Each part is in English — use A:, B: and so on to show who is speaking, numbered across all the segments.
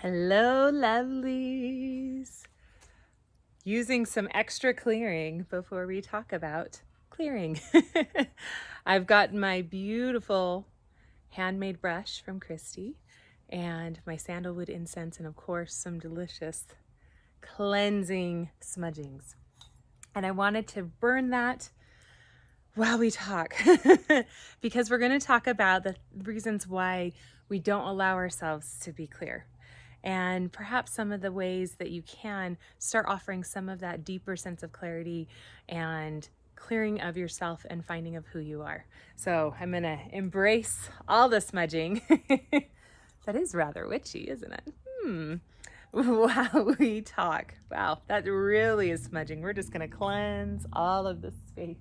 A: Hello, lovelies. Using some extra clearing before we talk about clearing. I've got my beautiful handmade brush from Christy and my sandalwood incense and of course some delicious cleansing smudgings. And I wanted to burn that while we talk because we're going to talk about the reasons why we don't allow ourselves to be clear. And perhaps some of the ways that you can start offering some of that deeper sense of clarity and clearing of yourself and finding of who you are. So I'm going to embrace all the smudging. That is rather witchy, isn't it? While we talk. Wow, that really is smudging. We're just going to cleanse all of the space.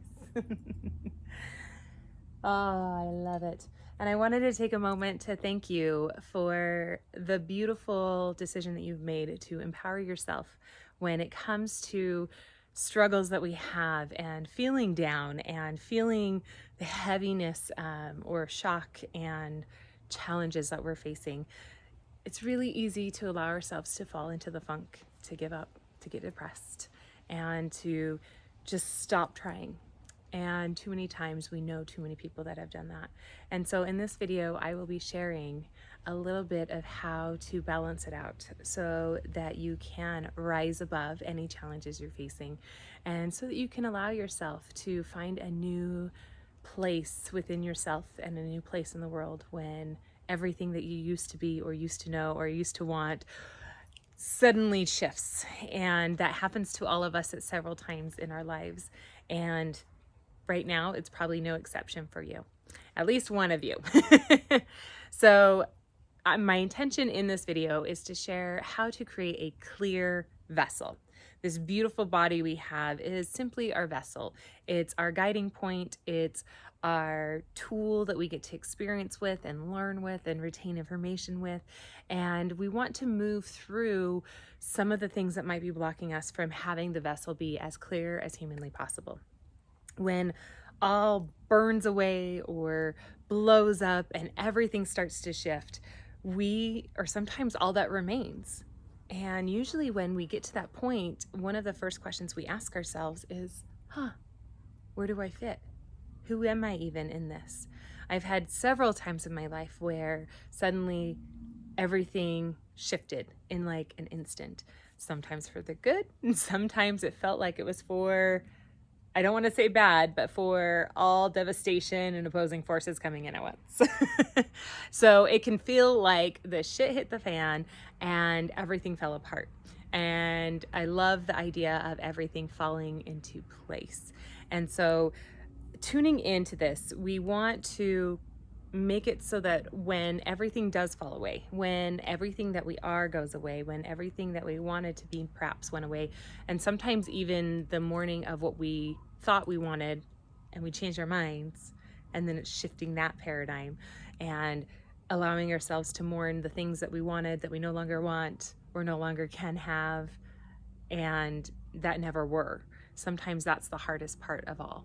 A: Oh, I love it. And I wanted to take a moment to thank you for the beautiful decision that you've made to empower yourself when it comes to struggles that we have and feeling down and feeling the heaviness or shock and challenges that we're facing. It's really easy to allow ourselves to fall into the funk, to give up, to get depressed, and to just stop trying. And too many times we know too many people that have done that. And so in this video, I will be sharing a little bit of how to balance it out so that you can rise above any challenges you're facing and so that you can allow yourself to find a new place within yourself and a new place in the world when everything that you used to be or used to know or used to want suddenly shifts. And that happens to all of us at several times in our lives. And right now, it's probably no exception for you, at least one of you. So my intention in this video is to share how to create a clear vessel. This beautiful body we have is simply our vessel. It's our guiding point. It's our tool that we get to experience with and learn with and retain information with. And we want to move through some of the things that might be blocking us from having the vessel be as clear as humanly possible. When all burns away or blows up and everything starts to shift, we are sometimes all that remains. And usually when we get to that point, one of the first questions we ask ourselves is, where do I fit? Who am I even in this? I've had several times in my life where suddenly everything shifted in like an instant, sometimes for the good, and sometimes it felt like it was for, I don't want to say bad, but for all devastation and opposing forces coming in at once. So it can feel like the shit hit the fan and everything fell apart. And I love the idea of everything falling into place. And so tuning into this, we want to make it so that when everything does fall away, when everything that we are goes away, when everything that we wanted to be perhaps went away, and sometimes even the morning of what we thought we wanted and we changed our minds, and then it's shifting that paradigm and allowing ourselves to mourn the things that we wanted that we no longer want or no longer can have and that never were. Sometimes that's the hardest part of all.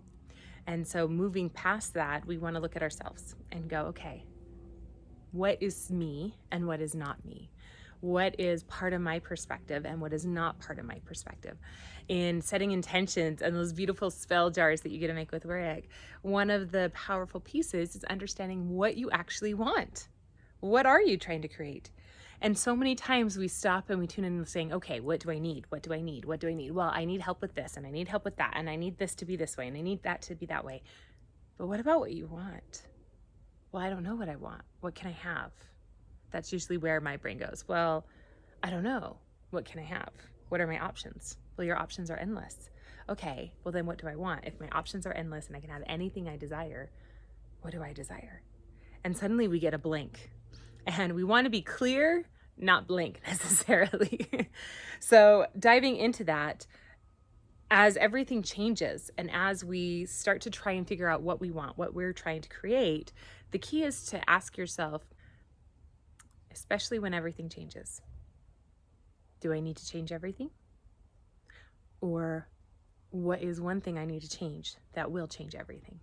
A: And so moving past that, we want to look at ourselves and go, okay, what is me and what is not me? What is part of my perspective and what is not part of my perspective? In setting intentions and those beautiful spell jars that you get to make with Rick, one of the powerful pieces is understanding what you actually want. What are you trying to create? And so many times we stop and we tune in and saying, okay, what do I need? What do I need? What do I need? Well, I need help with this and I need help with that and I need this to be this way and I need that to be that way. But what about what you want? Well, I don't know what I want. What can I have? That's usually where my brain goes. Well, I don't know. What can I have? What are my options? Well, your options are endless. Okay, well then what do I want? If my options are endless and I can have anything I desire, what do I desire? And suddenly we get a blank. And we want to be clear, not blink necessarily. So diving into that, as everything changes and as we start to try and figure out what we want, what we're trying to create, the key is to ask yourself, especially when everything changes, do I need to change everything? Or what is one thing I need to change that will change everything?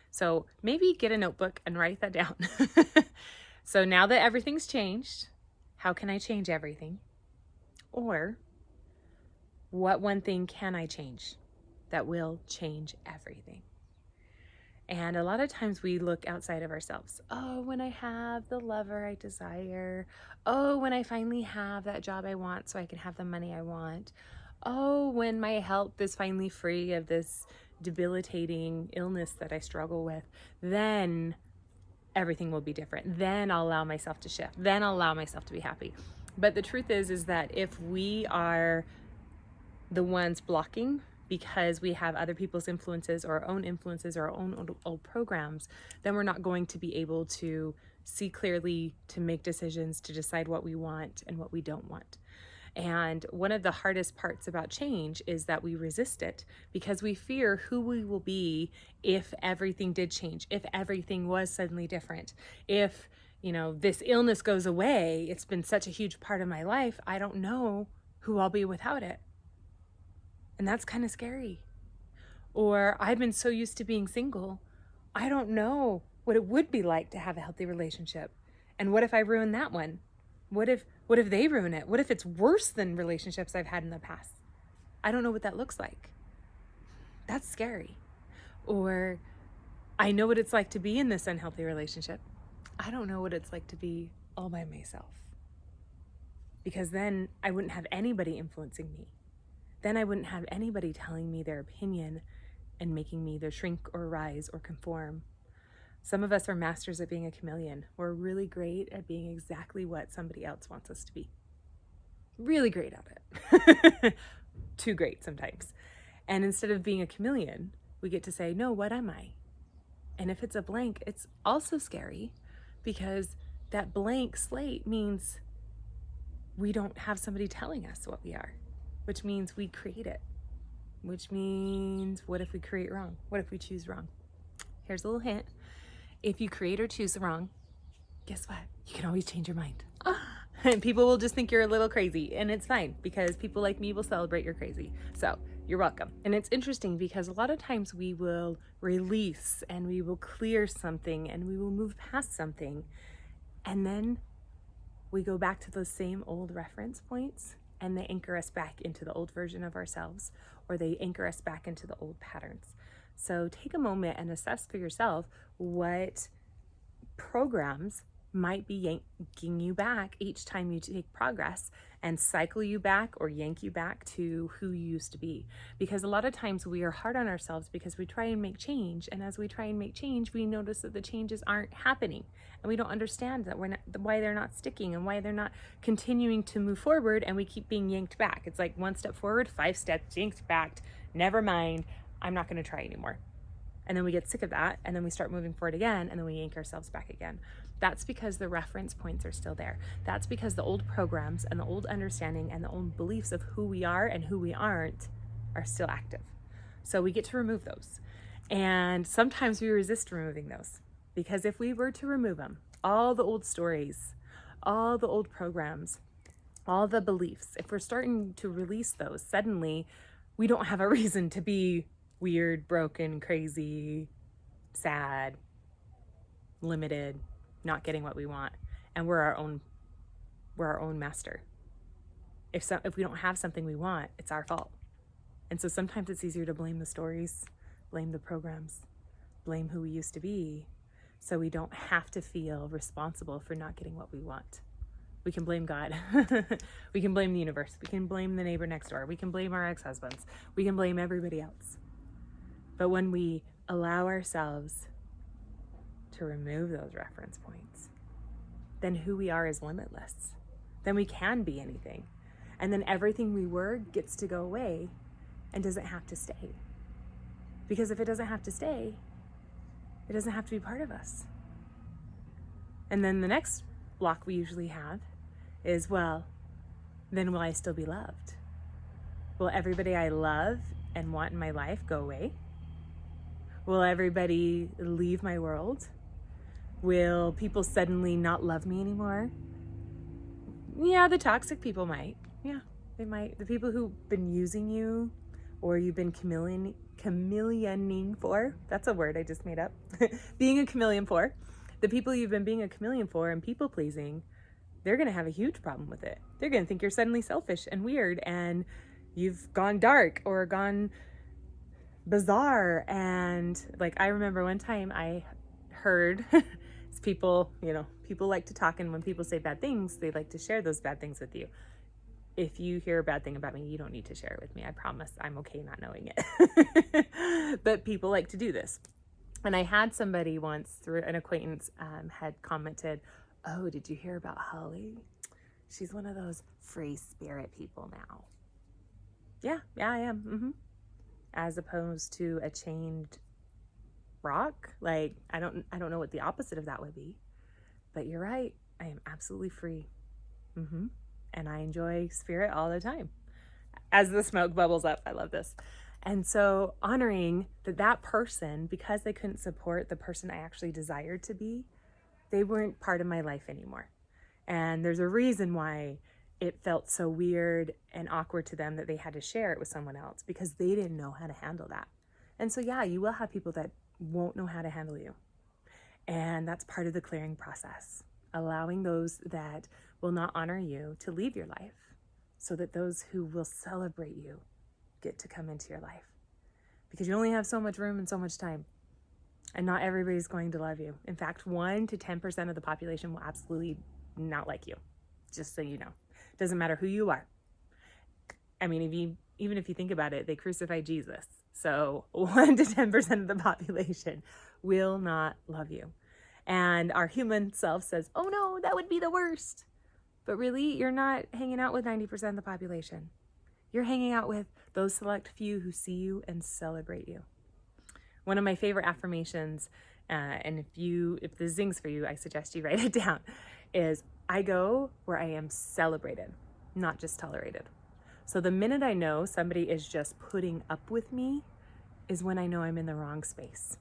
A: So maybe get a notebook and write that down. So now that everything's changed, how can I change everything? Or what one thing can I change that will change everything? And a lot of times we look outside of ourselves. Oh, when I have the lover I desire. Oh, when I finally have that job I want so I can have the money I want. Oh, when my health is finally free of this debilitating illness that I struggle with, then everything will be different. Then I'll allow myself to shift. Then I'll allow myself to be happy. But the truth is that if we are the ones blocking because we have other people's influences or our own influences or our own old programs, then we're not going to be able to see clearly, to make decisions, to decide what we want and what we don't want. And one of the hardest parts about change is that we resist it because we fear who we will be if everything did change, if everything was suddenly different, if, this illness goes away. It's been such a huge part of my life. I don't know who I'll be without it. And that's kind of scary. Or I've been so used to being single, I don't know what it would be like to have a healthy relationship. And what if I ruin that one? What if they ruin it? What if it's worse than relationships I've had in the past? I don't know what that looks like. That's scary. Or I know what it's like to be in this unhealthy relationship. I don't know what it's like to be all by myself. Because then I wouldn't have anybody influencing me. Then I wouldn't have anybody telling me their opinion and making me either shrink or rise or conform. Some of us are masters at being a chameleon. We're really great at being exactly what somebody else wants us to be. Really great at it. Too great sometimes. And instead of being a chameleon, we get to say, no, what am I? And if it's a blank, it's also scary because that blank slate means we don't have somebody telling us what we are, which means we create it, which means what if we create wrong? What if we choose wrong? Here's a little hint. If you create or choose wrong, guess what? You can always change your mind. And people will just think you're a little crazy, and it's fine because people like me will celebrate you're crazy. So you're welcome. And it's interesting because a lot of times we will release and we will clear something and we will move past something. And then we go back to those same old reference points and they anchor us back into the old version of ourselves, or they anchor us back into the old patterns. So take a moment and assess for yourself what programs might be yanking you back each time you take progress and cycle you back or yank you back to who you used to be. Because a lot of times we are hard on ourselves because we try and make change. And as we try and make change, we notice that the changes aren't happening. And we don't understand that why they're not sticking and why they're not continuing to move forward. And we keep being yanked back. It's like 1 step forward, 5 steps yanked back. Never mind. I'm not going to try anymore. And then we get sick of that. And then we start moving forward again. And then we yank ourselves back again. That's because the reference points are still there. That's because the old programs and the old understanding and the old beliefs of who we are and who we aren't are still active. So we get to remove those. And sometimes we resist removing those because if we were to remove them, all the old stories, all the old programs, all the beliefs, if we're starting to release those, suddenly we don't have a reason to be weird, broken, crazy, sad, limited, not getting what we want, and we're our own master. If we don't have something we want, it's our fault. And so sometimes it's easier to blame the stories, blame the programs, blame who we used to be, so we don't have to feel responsible for not getting what we want. We can blame God. We can blame the universe. We can blame the neighbor next door. We can blame our ex-husbands. We can blame everybody else. But when we allow ourselves to remove those reference points, then who we are is limitless. Then we can be anything. And then everything we were gets to go away and doesn't have to stay. Because if it doesn't have to stay, it doesn't have to be part of us. And then the next block we usually have is, well, then will I still be loved? Will everybody I love and want in my life go away? Will everybody leave my world? Will people suddenly not love me anymore? Yeah, the toxic people might. Yeah, they might. The people who've been using you or you've been chameleoning for, that's a word I just made up, being a chameleon for, the people you've been being a chameleon for and people pleasing, they're going to have a huge problem with it. They're going to think you're suddenly selfish and weird and you've gone dark or gone bizarre. And like, I remember one time I heard people, people like to talk, and when people say bad things, they like to share those bad things with you. If you hear a bad thing about me, you don't need to share it with me. I promise I'm okay not knowing it. But people like to do this. And I had somebody once, through an acquaintance, had commented, "Oh, did you hear about Hollie? She's one of those free spirit people now." Yeah, I am. As opposed to a chained rock. Like, I don't know what the opposite of that would be. But you're right. I am absolutely free. And I enjoy spirit all the time. As the smoke bubbles up, I love this. And so honoring that person, because they couldn't support the person I actually desired to be, they weren't part of my life anymore. And there's a reason why it felt so weird and awkward to them that they had to share it with someone else, because they didn't know how to handle that. And so, yeah, you will have people that won't know how to handle you. And that's part of the clearing process, allowing those that will not honor you to leave your life, so that those who will celebrate you get to come into your life. Because you only have so much room and so much time. And not everybody's going to love you. In fact, 1 to 10% of the population will absolutely not like you. Just so you know. Doesn't matter who you are. I mean, even if you think about it, they crucified Jesus. So 1 to 10% of the population will not love you. And our human self says, "Oh no, that would be the worst." But really, you're not hanging out with 90% of the population. You're hanging out with those select few who see you and celebrate you. One of my favorite affirmations, and if this zings for you, I suggest you write it down, is, "I go where I am celebrated, not just tolerated." So the minute I know somebody is just putting up with me is when I know I'm in the wrong space.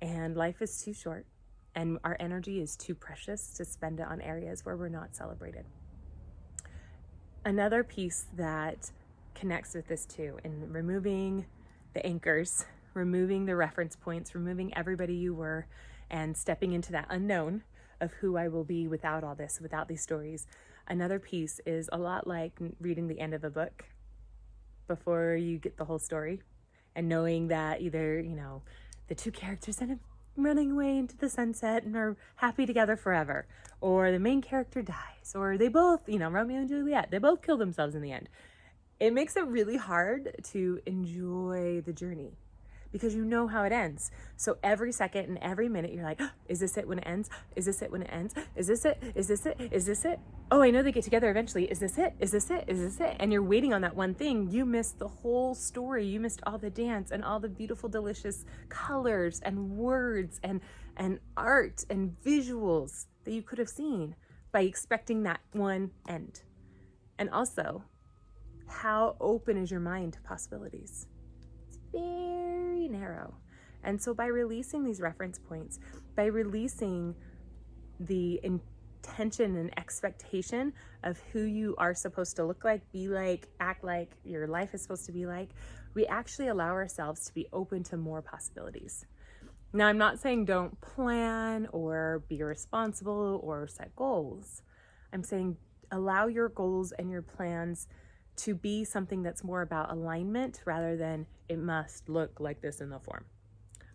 A: And life is too short, and our energy is too precious to spend it on areas where we're not celebrated. Another piece that connects with this too, in removing the anchors, removing the reference points, removing everybody you were, and stepping into that unknown of who I will be without all this, without these stories. Another piece is a lot like reading the end of a book before you get the whole story, and knowing that either, the two characters end up running away into the sunset and are happy together forever, or the main character dies, or they both, Romeo and Juliet, they both kill themselves in the end. It makes it really hard to enjoy the journey, because you know how it ends. So every second and every minute you're like, is this it when it ends? Is this it when it ends? Is this it? Is this it? Is this it? Oh, I know they get together eventually. Is this it? Is this it? Is this it? And you're waiting on that one thing. You missed the whole story. You missed all the dance and all the beautiful, delicious colors and words and art and visuals that you could have seen by expecting that one end. And also, how open is your mind to possibilities? It's very narrow. And so by releasing these reference points, by releasing the intention and expectation of who you are supposed to look like, be like, act like, your life is supposed to be like, we actually allow ourselves to be open to more possibilities. Now, I'm not saying don't plan or be irresponsible or set goals. I'm saying allow your goals and your plans to be something that's more about alignment rather than it must look like this in the form.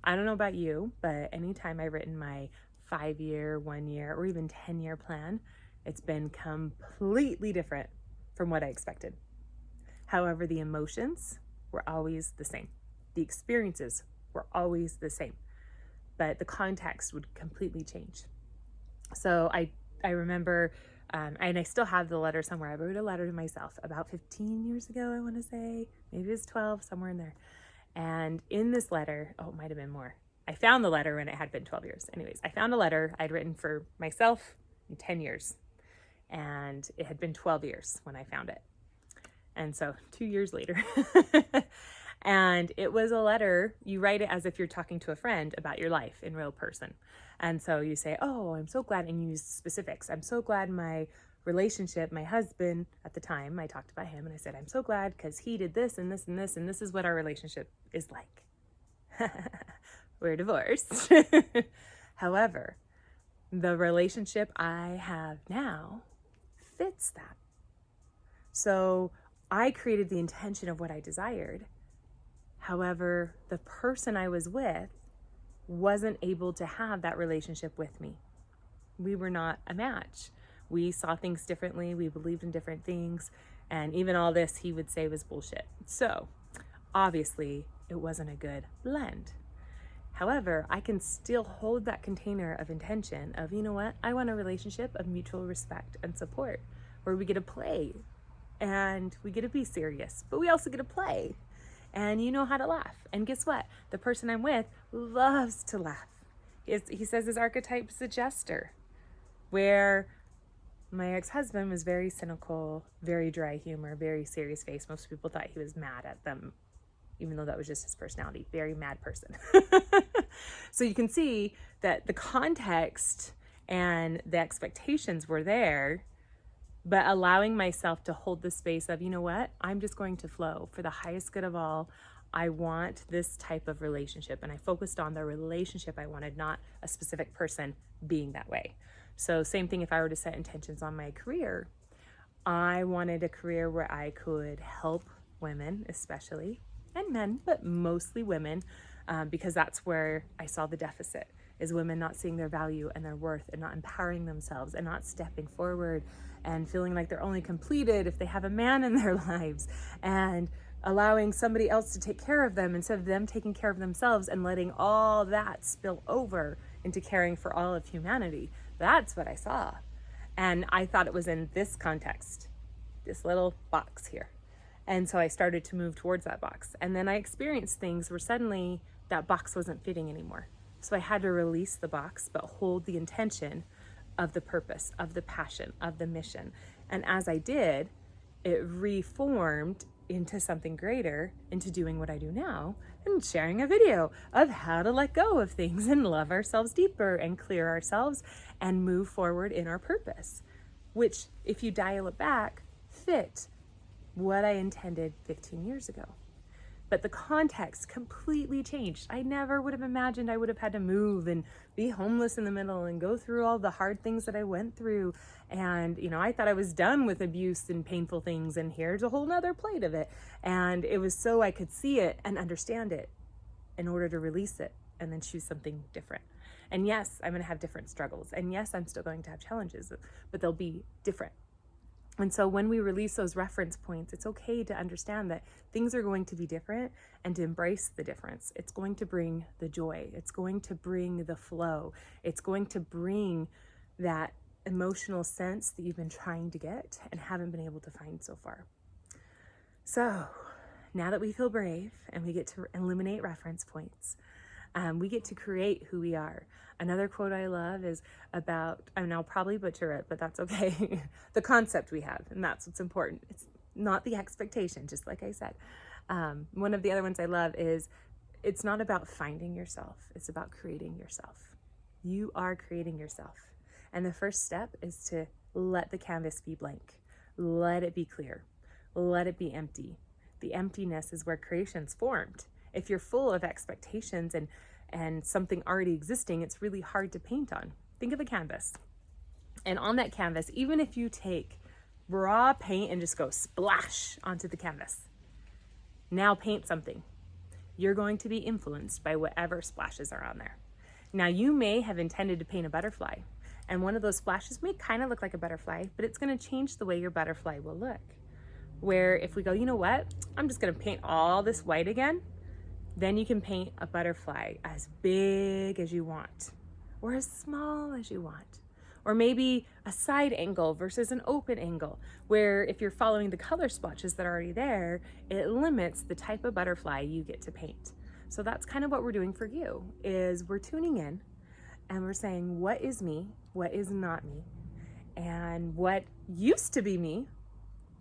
A: I don't know about you, but anytime I've written my 5-year, 1-year, or even 10-year plan, it's been completely different from what I expected. However, the emotions were always the same. The experiences were always the same, but the context would completely change. So I remember, and I still have the letter somewhere. I wrote a letter to myself about 15 years ago, I want to say. Maybe it was 12, somewhere in there. And in this letter, it might have been more. I found the letter when it had been 12 years. Anyways, I found a letter I'd written for myself in 10 years. And it had been 12 years when I found it. And so 2 years later. And it was a letter, you write it as if you're talking to a friend about your life in real person. And so you say, "Oh, I'm so glad," and you use specifics. "I'm so glad my relationship, my husband," at the time, I talked about him, and I said, "I'm so glad because he did this and this and this, and this is what our relationship is like." We're divorced. However, The relationship I have now fits that. So I created the intention of what I desired. However, the person I was with wasn't able to have that relationship with me. We were not a match. We saw things differently. We believed in different things. And even all this he would say was bullshit. So obviously it wasn't a good blend. However, I can still hold that container of intention of, you know what? I want a relationship of mutual respect and support where we get to play and we get to be serious, but we also get to play. And you know how to laugh. And guess what? The person I'm with loves to laugh. He says his archetype is a jester, where my ex-husband was very cynical, very dry humor, very serious face. Most people thought he was mad at them, even though that was just his personality. Very mad person. So you can see that the context and the expectations were there, but allowing myself to hold the space of, you know what, I'm just going to flow for the highest good of all. I want this type of relationship. And I focused on the relationship I wanted, not a specific person being that way. So same thing if I were to set intentions on my career. I wanted a career where I could help women, especially, and men, but mostly women, because that's where I saw the deficit, is women not seeing their value and their worth and not empowering themselves and not stepping forward and feeling like they're only completed if they have a man in their lives, and allowing somebody else to take care of them instead of them taking care of themselves and letting all that spill over into caring for all of humanity. That's what I saw. And I thought it was in this context, this little box here. And so I started to move towards that box. And then I experienced things where suddenly that box wasn't fitting anymore. So I had to release the box, but hold the intention of the purpose, of the passion, of the mission. And as I did, it reformed into something greater, into doing what I do now and sharing a video of how to let go of things and love ourselves deeper and clear ourselves and move forward in our purpose, which, if you dial it back, fit what I intended 15 years ago. But the context completely changed. I never would have imagined I would have had to move and be homeless in the middle and go through all the hard things that I went through. And, you know, I thought I was done with abuse and painful things, and here's a whole nother plate of it. And it was so I could see it and understand it in order to release it and then choose something different. And yes, I'm going to have different struggles. And yes, I'm still going to have challenges, but they'll be different. And so when we release those reference points, it's okay to understand that things are going to be different and to embrace the difference. It's going to bring the joy. It's going to bring the flow. It's going to bring that emotional sense that you've been trying to get and haven't been able to find so far. So now that we feel brave and we get to eliminate reference points, we get to create who we are. Another quote I love is about, and I'll probably butcher it, but that's okay, the concept we have, and that's what's important. It's not the expectation, just like I said. One of the other ones I love is, it's not about finding yourself, it's about creating yourself. You are creating yourself. And the first step is to let the canvas be blank. Let it be clear. Let it be empty. The emptiness is where creation's formed. If you're full of expectations and something already existing, it's really hard to paint on. Think of a canvas. And on that canvas, even if you take raw paint and just go splash onto the canvas, now paint something, you're going to be influenced by whatever splashes are on there. Now, you may have intended to paint a butterfly, and one of those splashes may kind of look like a butterfly, but it's going to change the way your butterfly will look. Where if we go, you know what, I'm just going to paint all this white again, then you can paint a butterfly as big as you want, or as small as you want, or maybe a side angle versus an open angle, where if you're following the color splotches that are already there, it limits the type of butterfly you get to paint. So that's kind of what we're doing for you, is we're tuning in and we're saying, what is me, what is not me, and what used to be me,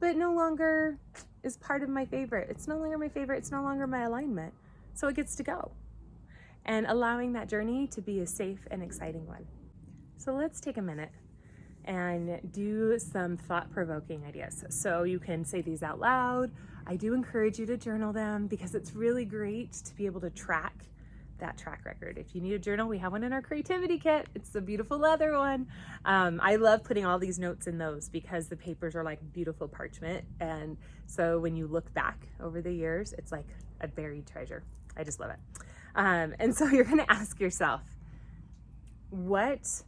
A: but no longer is part of my favorite. It's no longer my favorite, it's no longer my alignment. So it gets to go, and allowing that journey to be a safe and exciting one. So let's take a minute and do some thought-provoking ideas. So you can say these out loud. I do encourage you to journal them because it's really great to be able to track that track record. If you need a journal, we have one in our creativity kit. It's a beautiful leather one. I love putting all these notes in those because the papers are like beautiful parchment. And so when you look back over the years, it's like a buried treasure. I just love it. And so you're going to ask yourself, what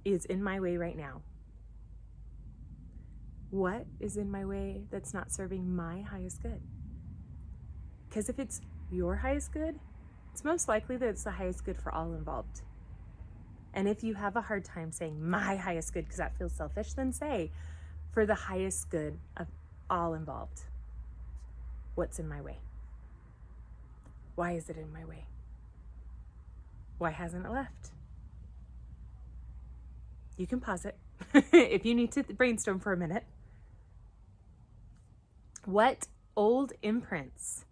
A: is in my way right now? What is in my way that's not serving my highest good? Because if it's your highest good, it's most likely that it's the highest good for all involved. And if you have a hard time saying my highest good because that feels selfish, then say for the highest good of all involved. What's in my way? Why is it in my way? Why hasn't it left? You can pause it if you need to brainstorm for a minute. What old imprints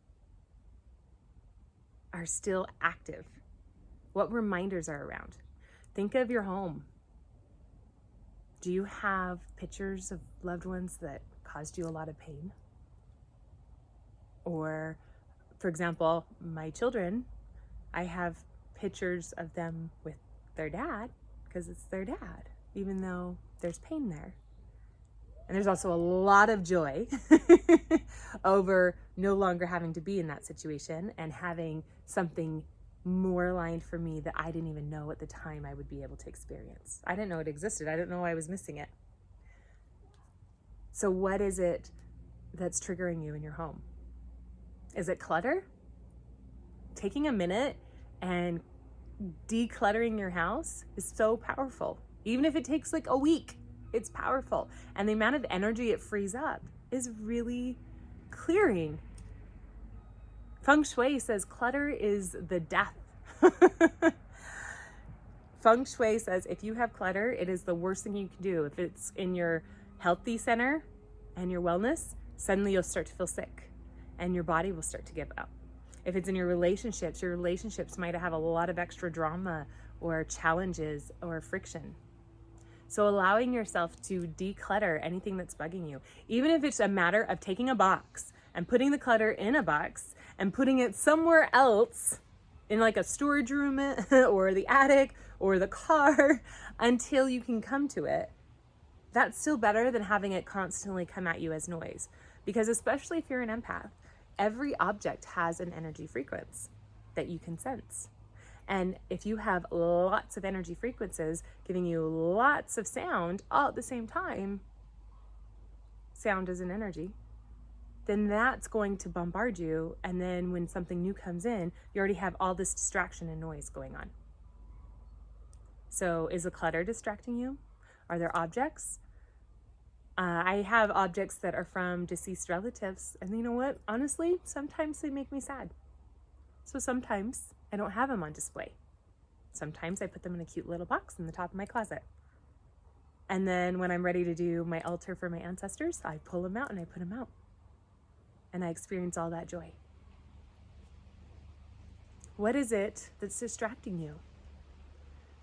A: are still active? What reminders are around? Think of your home. Do you have pictures of loved ones that caused you a lot of pain? Or, for example, my children, I have pictures of them with their dad because it's their dad, even though there's pain there. And there's also a lot of joy over no longer having to be in that situation and having something more aligned for me that I didn't even know at the time I would be able to experience. I didn't know it existed. I didn't know I was missing it. So what is it that's triggering you in your home? Is it clutter? Taking a minute and decluttering your house is so powerful. Even if it takes like a week, it's powerful. And the amount of energy it frees up is really clearing. Feng Shui says clutter is the death. Feng Shui says if you have clutter, it is the worst thing you can do. If it's in your healthy center and your wellness, suddenly you'll start to feel sick and your body will start to give up. If it's in your relationships might have a lot of extra drama or challenges or friction. So allowing yourself to declutter anything that's bugging you, even if it's a matter of taking a box and putting the clutter in a box and putting it somewhere else in like a storage room or the attic or the car until you can come to it, that's still better than having it constantly come at you as noise. Because especially if you're an empath, every object has an energy frequency that you can sense. And if you have lots of energy frequencies giving you lots of sound all at the same time, sound is an energy, then that's going to bombard you. And then when something new comes in, you already have all this distraction and noise going on. So is the clutter distracting you? Are there objects? I have objects that are from deceased relatives. And you know what? Honestly, sometimes they make me sad. So sometimes I don't have them on display. Sometimes I put them in a cute little box in the top of my closet. And then when I'm ready to do my altar for my ancestors, I pull them out and I put them out. And I experience all that joy. What is it that's distracting you?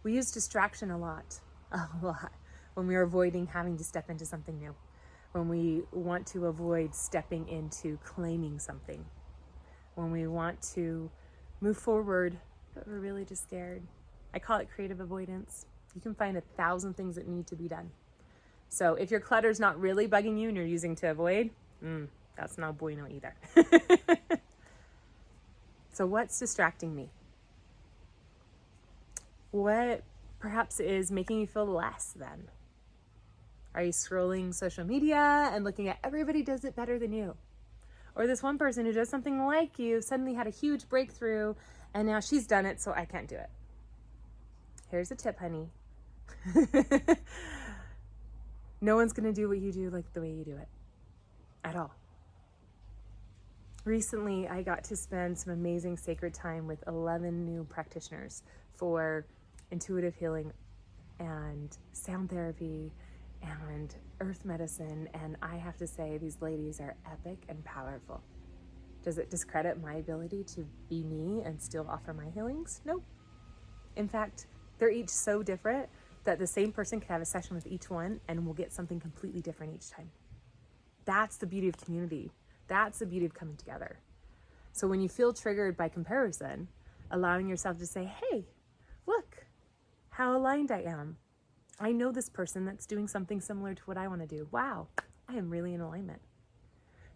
A: We use distraction a lot, when we are avoiding having to step into something new, when we want to avoid stepping into claiming something, when we want to move forward, but we're really just scared. I call it creative avoidance. You can find 1,000 things that need to be done. So if your clutter's not really bugging you and you're using to avoid, that's not bueno either. So what's distracting me? What perhaps is making you feel less than? Are you scrolling social media and looking at everybody does it better than you? Or this one person who does something like you suddenly had a huge breakthrough and now she's done it, so I can't do it. Here's a tip, honey. No one's going to do what you do like the way you do it at all. Recently, I got to spend some amazing sacred time with 11 new practitioners for intuitive healing and sound therapy and earth medicine. And I have to say, these ladies are epic and powerful. Does it discredit my ability to be me and still offer my healings? No. In fact, they're each so different that the same person can have a session with each one and we'll get something completely different each time. That's the beauty of community. That's the beauty of coming together. So when you feel triggered by comparison, allowing yourself to say, hey, look how aligned I am. I know this person that's doing something similar to what I want to do. Wow, I am really in alignment.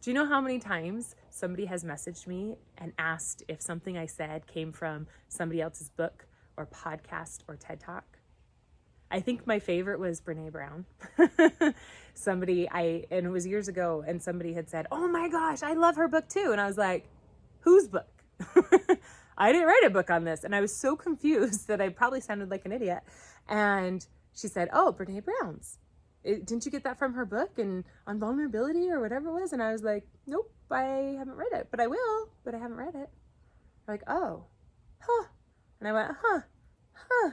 A: Do you know how many times somebody has messaged me and asked if something I said came from somebody else's book or podcast or TED Talk? I think my favorite was Brene Brown. And it was years ago, and somebody had said, oh my gosh, I love her book too. And I was like, whose book? I didn't write a book on this. And I was so confused that I probably sounded like an idiot. And she said, oh, Brene Brown's. Didn't you get that from her book and on vulnerability or whatever it was? And I was like, nope, I haven't read it, but I will, but I haven't read it. They're like, oh, huh. And I went, huh.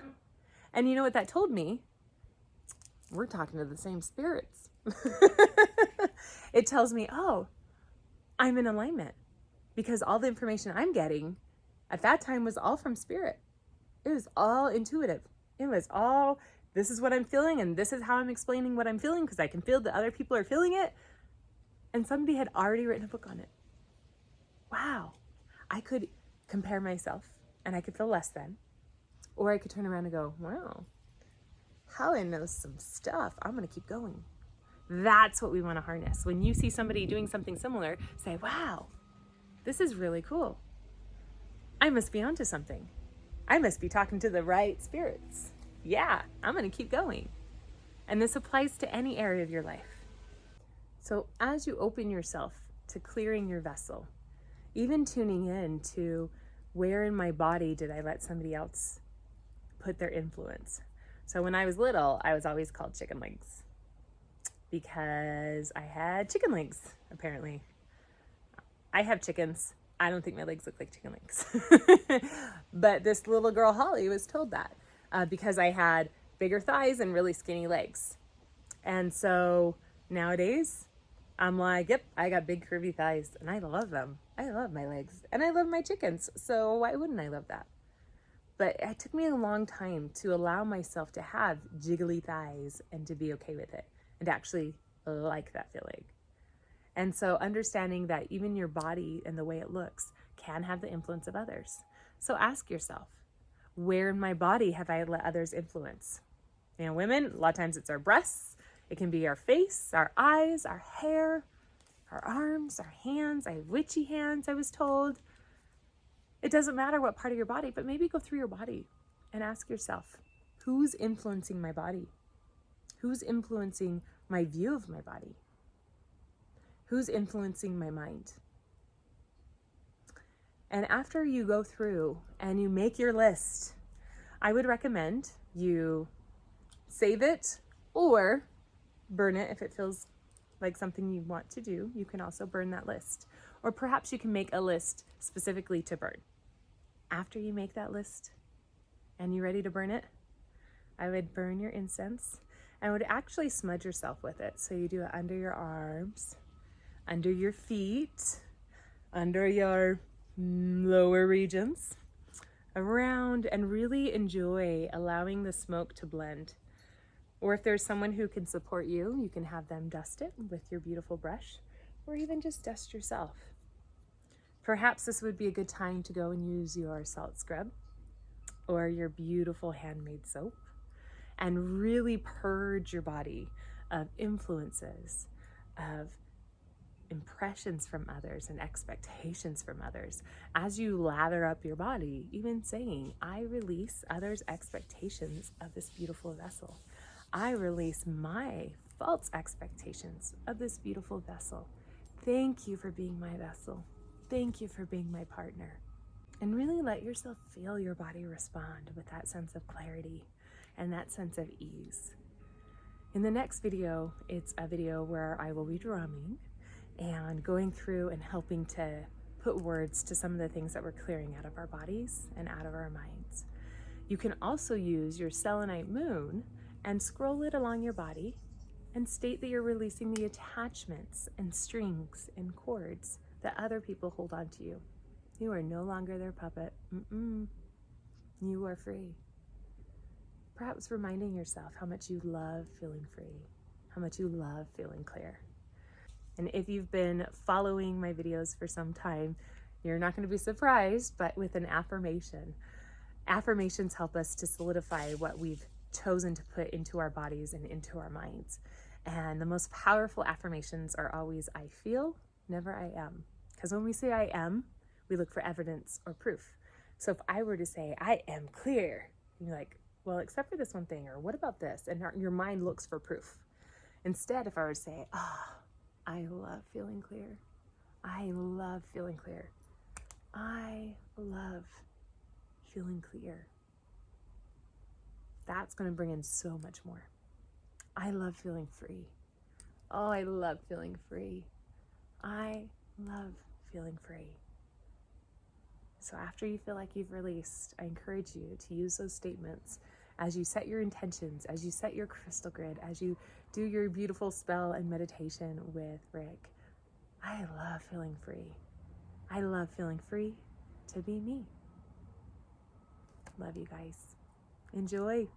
A: And you know what that told me? We're talking to the same spirits. It tells me, oh, I'm in alignment, because all the information I'm getting at that time was all from spirit. It was all intuitive. It was all, this is what I'm feeling, and this is how I'm explaining what I'm feeling, because I can feel that other people are feeling it. And somebody had already written a book on it. Wow. I could compare myself and I could feel less than. Or I could turn around and go, wow, Hollie knows some stuff. I'm going to keep going. That's what we want to harness. When you see somebody doing something similar, say, wow, this is really cool. I must be onto something. I must be talking to the right spirits. Yeah, I'm going to keep going. And this applies to any area of your life. So as you open yourself to clearing your vessel, even tuning in to where in my body did I let somebody else put their influence. So when I was little, I was always called chicken legs because I had chicken legs, apparently. I have chickens. I don't think my legs look like chicken legs. But this little girl, Hollie, was told that because I had bigger thighs and really skinny legs. And so nowadays, I'm like, yep, I got big curvy thighs and I love them. I love my legs and I love my chickens. So why wouldn't I love that? But it took me a long time to allow myself to have jiggly thighs and to be okay with it and to actually like that feeling. And so understanding that even your body and the way it looks can have the influence of others. So ask yourself, where in my body have I let others influence? You know, women, a lot of times it's our breasts. It can be our face, our eyes, our hair, our arms, our hands. I have witchy hands, I was told. It doesn't matter what part of your body, but maybe go through your body and ask yourself, who's influencing my body? Who's influencing my view of my body? Who's influencing my mind? And after you go through and you make your list, I would recommend you save it or burn it if it feels like something you want to do. You can also burn that list. Or perhaps you can make a list specifically to burn. After you make that list and you're ready to burn it, I would burn your incense and would actually smudge yourself with it. So you do it under your arms, under your feet, under your lower regions, around, and really enjoy allowing the smoke to blend. Or if there's someone who can support you, you can have them dust it with your beautiful brush, or even just dust yourself. Perhaps this would be a good time to go and use your salt scrub or your beautiful handmade soap and really purge your body of influences, of impressions from others and expectations from others. As you lather up your body, even saying, I release others' expectations of this beautiful vessel. I release my false expectations of this beautiful vessel. Thank you for being my vessel. Thank you for being my partner. And really let yourself feel your body respond with that sense of clarity and that sense of ease. In the next video, it's a video where I will be drumming and going through and helping to put words to some of the things that we're clearing out of our bodies and out of our minds. You can also use your selenite moon and scroll it along your body and state that you're releasing the attachments and strings and cords that other people hold on to you. You are no longer their puppet. You are free. Perhaps reminding yourself how much you love feeling free, how much you love feeling clear. And if you've been following my videos for some time, You're not going to be surprised, but with an affirmation. Affirmations help us to solidify what we've chosen to put into our bodies and into our minds. And the most powerful affirmations are always I feel, never I am. Because when we say I am, we look for evidence or proof. So if I were to say I am clear, you're like, well, except for this one thing, or what about this? And your mind looks for proof. Instead, if I were to say, I love feeling clear. I love feeling clear. I love feeling clear. That's going to bring in so much more. I love feeling free. Oh, I love feeling free. I love feeling free. So after you feel like you've released, I encourage you to use those statements as you set your intentions, as you set your crystal grid, as you do your beautiful spell and meditation with Rick. I love feeling free. I love feeling free to be me. Love you guys. Enjoy.